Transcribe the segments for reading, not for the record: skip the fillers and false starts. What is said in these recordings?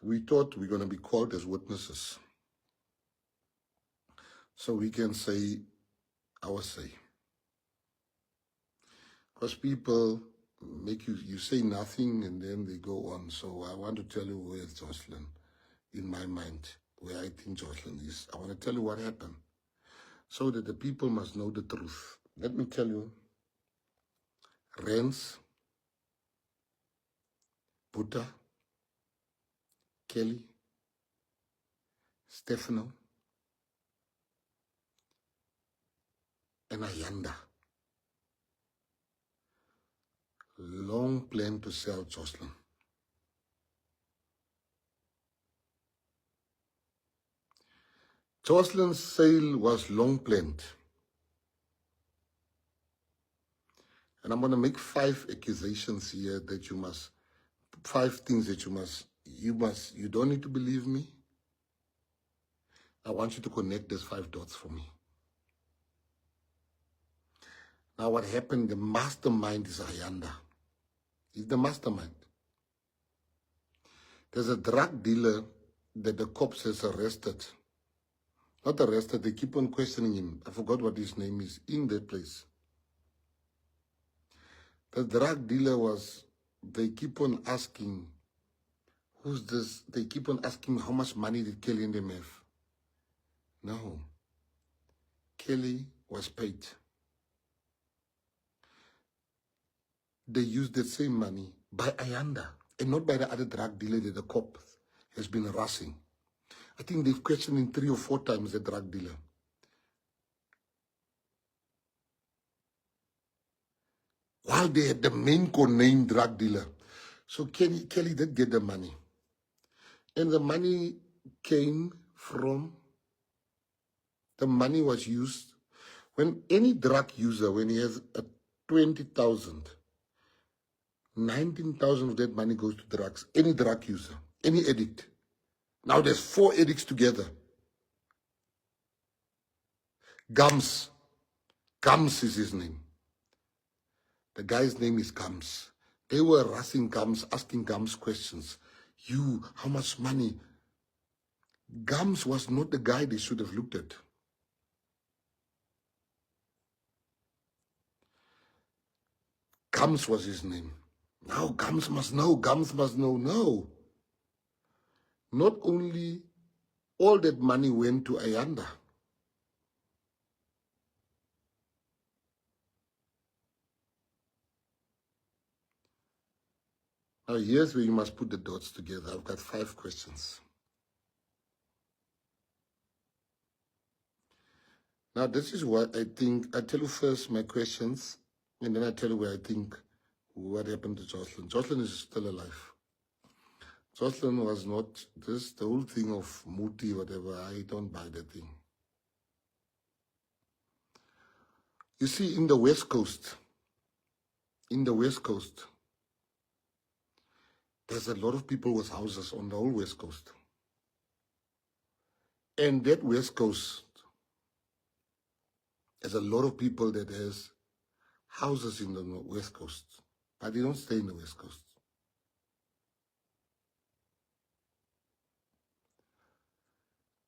we thought we're going to be called as witnesses, so we can say our say. Because people make you say nothing and then they go on. So I want to tell you where Joshlin, in my mind, where I think Joshlin is. I want to tell you what happened, so that the people must know the truth. Let me tell you, Rens, Buddha, Kelly, Stefano, and Ayanda long planned to sell Joshlin. Joshlin's sale was long planned. And I'm going to make 5 accusations here that you must, 5 things that you don't need to believe me. I want you to connect these 5 dots for me. Now what happened, the mastermind is Ayanda. He's the mastermind. There's a drug dealer that the cops has arrested. Not arrested, they keep on questioning him. I forgot what his name is, in that place. The drug dealer they keep on asking, who's this? They keep on asking how much money did Kelly and them have? No. Kelly was paid. They used the same money by Ayanda and not by the other drug dealer that the cop has been harassing. I think they've questioned him 3 or 4 times, the drug dealer. While they had the main co-named drug dealer. So Kelly did get the money. And the money came from, the money was used, when any drug user, when he has a 20,000, 19,000 of that money goes to drugs. Any drug user, any addict. Now there's 4 addicts together. Gums is his name. The guy's name is Gums. They were harassing Gums, asking Gums questions. You, how much money? Gums was not the guy they should have looked at. Gums was his name. Now Gums must know, Gums must know. No. Not only all that money went to Ayanda. Now here's where you must put the dots together. I've got 5 questions. Now this is what I think. I tell you first my questions, and then I tell you where I think what happened to Joshlin. Joshlin is still alive. Joshlin was not this, the whole thing of Muti, whatever. I don't buy that thing. You see, in the West Coast, there's a lot of people with houses on the whole West Coast. And that West Coast, there's a lot of people that has houses in the West Coast, but they don't stay in the West Coast.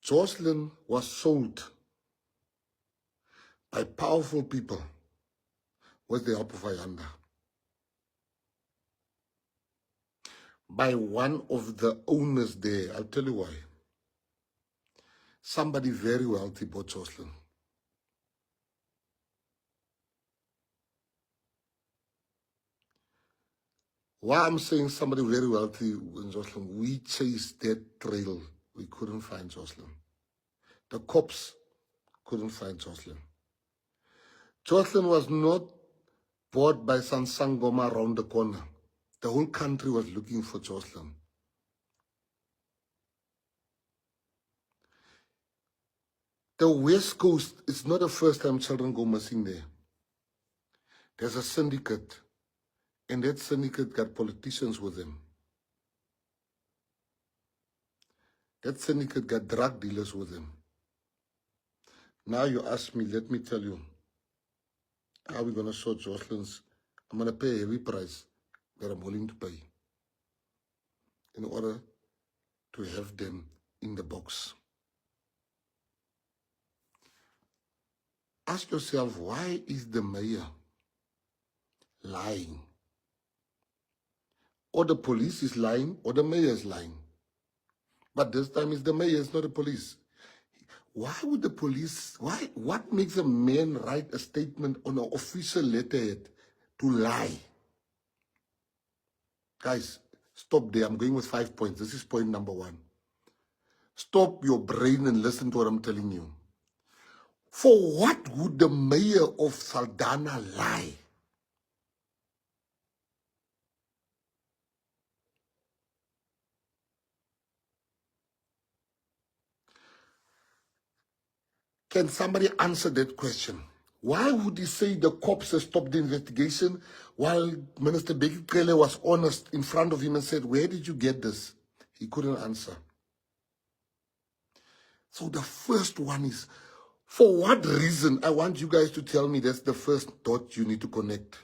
Joshlin was sold by powerful people with the help of Ayanda. By one of the owners there. I'll tell you why. Somebody very wealthy bought Joshlin. Why I'm saying somebody very wealthy in Joshlin, we chased that trail. We couldn't find Joshlin. The cops couldn't find Joshlin. Joshlin was not bought by Sansangoma around the corner. The whole country was looking for Joshlin. The West Coast, it's not the first time children go missing there. There's a syndicate, and that syndicate got politicians with them. That syndicate got drug dealers with them. Now you ask me, let me tell you, how are we going to sort Joshlin's? I'm going to pay a heavy price that I'm willing to pay in order to have them in the box. Ask yourself, why is the mayor lying? Or the police is lying, or the mayor is lying. But this time it's the mayor, it's not the police. Why would the police, what makes a man write a statement on an official letterhead to lie? Guys, stop there. I'm going with 5 points. This is point number 1. Stop your brain and listen to what I'm telling you. For what would the mayor of Saldanha lie? Can somebody answer that question? Why would he say the cops have stopped the investigation while Minister Bekele was honest in front of him and said, where did you get this? He couldn't answer. So the first one is, for what reason? I want you guys to tell me that's the first dot you need to connect.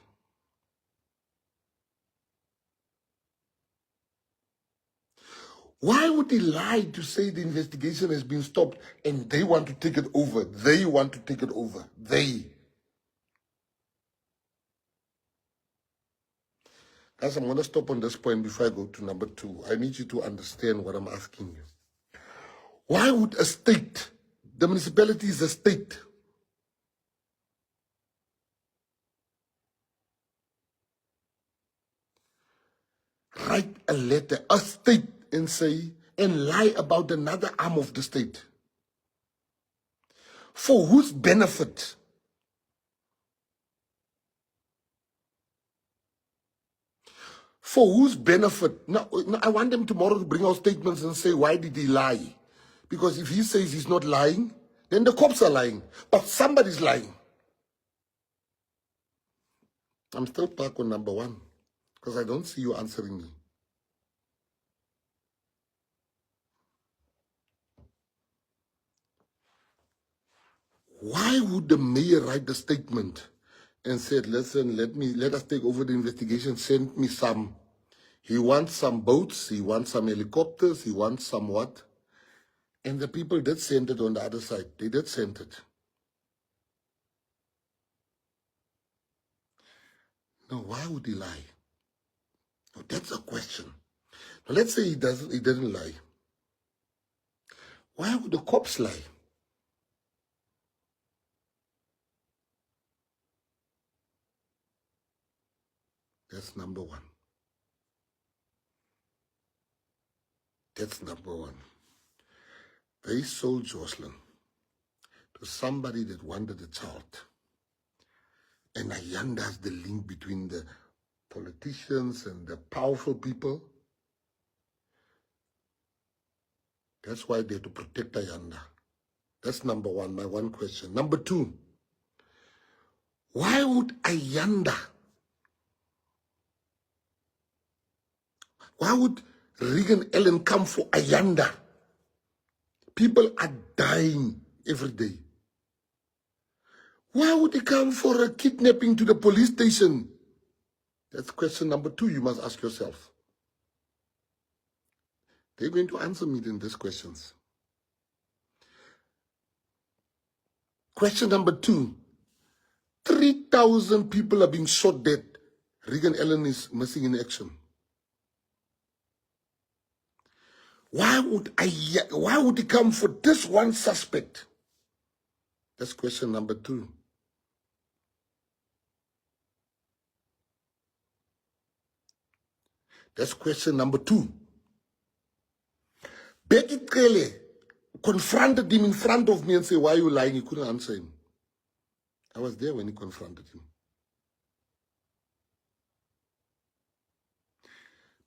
Why would he lie to say the investigation has been stopped and they want to take it over? They want to take it over. They. Guys, I'm going to stop on this point before I go to number 2. I need you to understand what I'm asking you. Why would a state, the municipality is a state, write a letter, a state, and say, and lie about another arm of the state? For whose benefit? For whose benefit? Now, I want them tomorrow to bring out statements and say, why did he lie? Because if he says he's not lying, then the cops are lying. But somebody's lying. I'm still back on number 1 because I don't see you answering me. Why would the mayor write the statement and said, listen, let us take over the investigation, send me some. He wants some boats, he wants some helicopters, he wants some what? And the people did send it on the other side. They did send it. Now, why would he lie? Now, that's a question. Now, let's say he didn't lie. Why would the cops lie? That's number 1. That's number 1. They sold Joshlin to somebody that wanted a child. And Ayanda's the link between the politicians and the powerful people. That's why they had to protect Ayanda. That's number 1, my 1 question. Number 2, why would Ayanda, why would Regan Ellen come for Ayanda? People are dying every day. Why would he come for a kidnapping to the police station? That's question number 2 you must ask yourself. They're going to answer me in these questions. Question number 2, 3,000 people are being shot dead. Regan Ellen is missing in action. Why would he come for this one suspect? That's question number 2. That's question number 2. Becky Kelly confronted him in front of me and said, why are you lying? He couldn't answer him. I was there when he confronted him.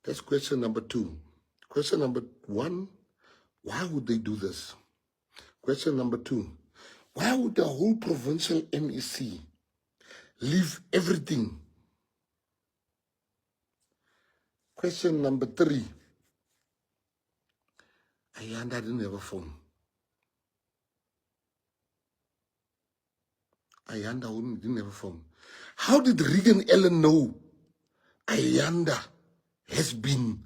That's question number 2. Question number 1, why would they do this? Question number 2, why would the whole provincial MEC leave everything? Question number 3, Ayanda didn't have a phone. Ayanda didn't have a phone. How did Regan Ellen know Ayanda has been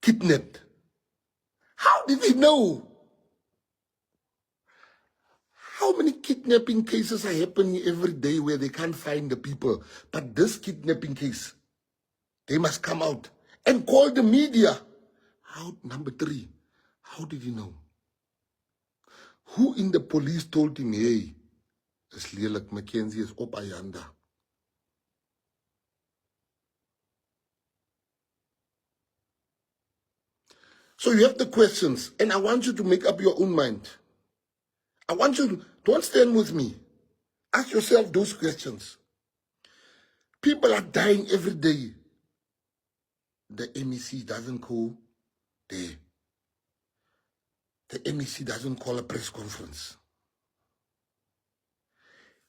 kidnapped. How did they know? How many kidnapping cases are happening every day where they can't find the people? But this kidnapping case, they must come out and call the media. How, number 3, how did he know? Who in the police told him, hey, is lelik, MacKenzie is op Ayanda? So you have the questions, and I want you to make up your own mind. I want you to, don't stand with me. Ask yourself those questions. People are dying every day. The MEC doesn't go there. The MEC doesn't call a press conference.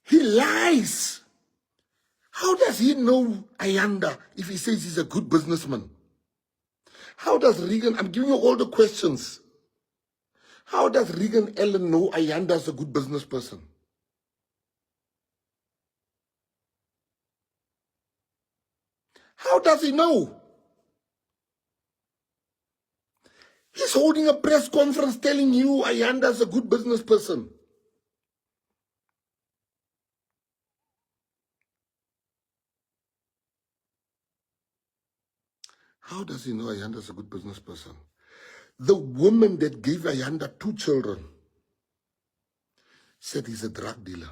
He lies. How does he know Ayanda if he says he's a good businessman? How does Regan, I'm giving you all the questions. How does Regan Ellen know Ayanda is a good business person? How does he know? He's holding a press conference telling you Ayanda is a good business person. How does he know Ayanda is a good business person? The woman that gave Ayanda 2 children said he's a drug dealer.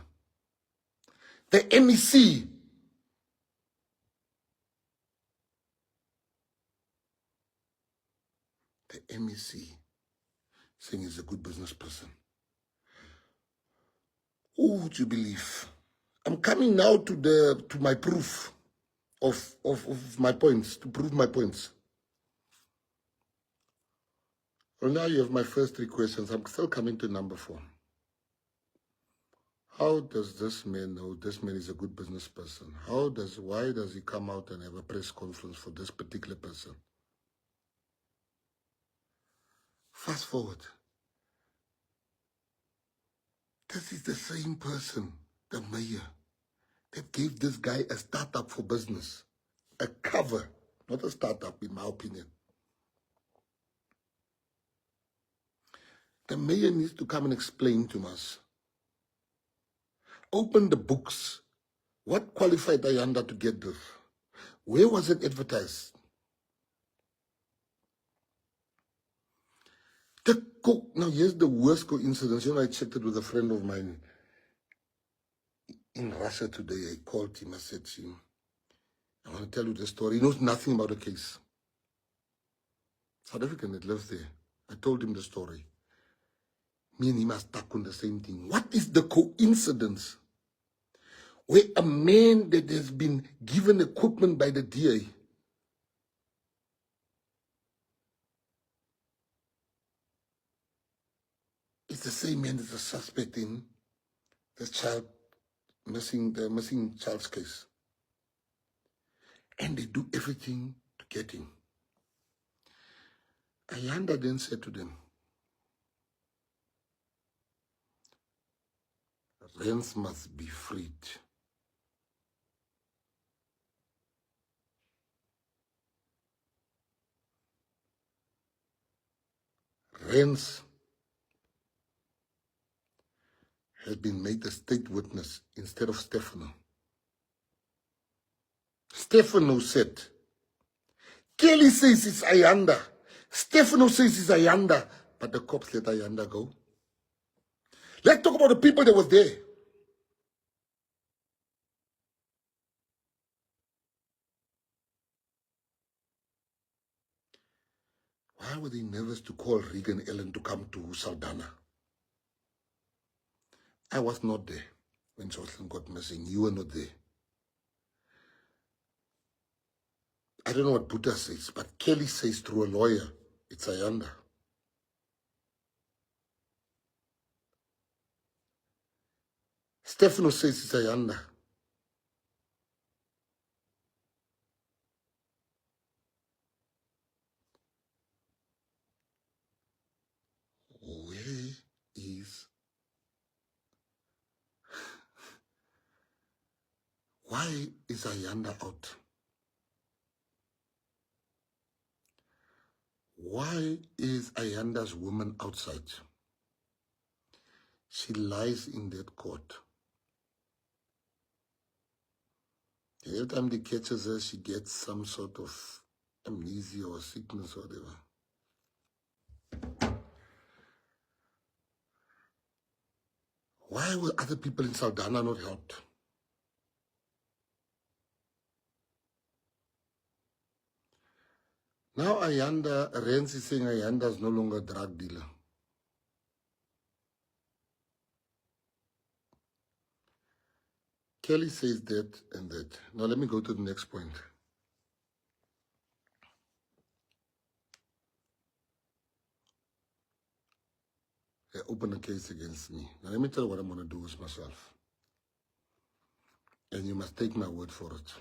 The MEC, saying he's a good business person. Who would you believe? I'm coming now to my proof of my points, to prove my points. Well, now you have my first 3 questions. I'm still coming to number 4. How does this man know this man is a good business person? Why does he come out and have a press conference for this particular person? Fast forward. This is the same person, the mayor, that gave this guy a startup for business. A cover, not a startup in my opinion. The mayor needs to come and explain to us. Open the books. What qualified Ayanda to get this? Where was it advertised? The cook. Now, here's the worst coincidence. You know, I checked it with a friend of mine in Russia today. I called him. I said to him, I want to tell you the story. He knows nothing about the case. South African that lives there. I told him the story. Me and him are stuck on the same thing. What is the coincidence where a man that has been given equipment by the DA is the same man that's a suspect in the missing child's case? And they do everything to get him. Ayanda then said to them, Rents must be freed. Rents has been made a state witness instead of Stefano. Stefano said, Kelly says it's Ayanda. Stefano says it's Ayanda. But the cops let Ayanda go. Let's talk about the people that was there. Why were they nervous to call Regan Ellen to come to Saldanha? I was not there when Joshlin got missing. You were not there. I don't know what Buddha says, but Kelly says through a lawyer, it's Ayanda. Stefano says it's Ayanda. Where is... Why is Ayanda out? Why is Ayanda's woman outside? She lies in that court. Every time they catches her, she gets some sort of amnesia or sickness or whatever. Why were other people in Saldanha not helped? Now Ayanda, Rens is saying Ayanda is no longer a drug dealer. Kelly says that and that. Now let me go to the next point. They open a case against me. Now let me tell you what I'm going to do with myself. And you must take my word for it.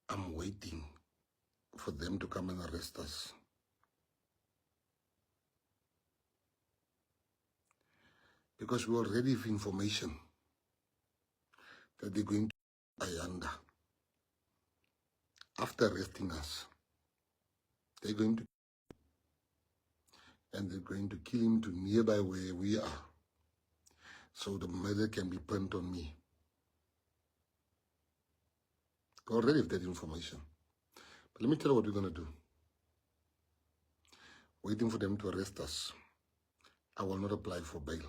I'm waiting for them to come and arrest us. Because we already have information that they're going to Ayanda. After arresting us, they're going to, and they're going to kill him to nearby where we are. So the murder can be pinned on me. We already have that information. But let me tell you what we're going to do. Waiting for them to arrest us. I will not apply for bail.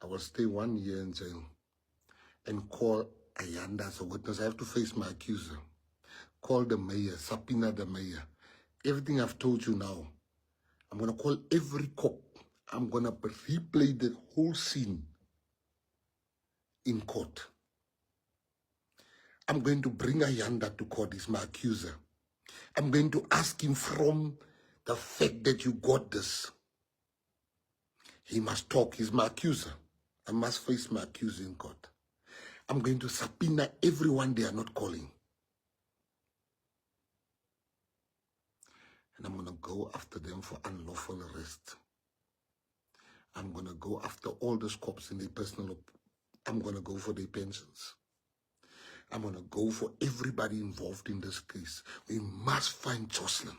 I will stay 1 year in jail and call Ayanda as a witness. I have to face my accuser. Call the mayor, subpoena the mayor. Everything I've told you now, I'm going to call every cop. I'm going to replay the whole scene in court. I'm going to bring Ayanda to court. He's my accuser. I'm going to ask him from the fact that you got this. He must talk. He's my accuser. I must face my accuser in court. I'm going to subpoena everyone they are not calling. And I'm going to go after them for unlawful arrest. I'm going to go after all those cops in their personal. I'm going to go for their pensions. I'm going to go for everybody involved in this case. We must find Joshlin.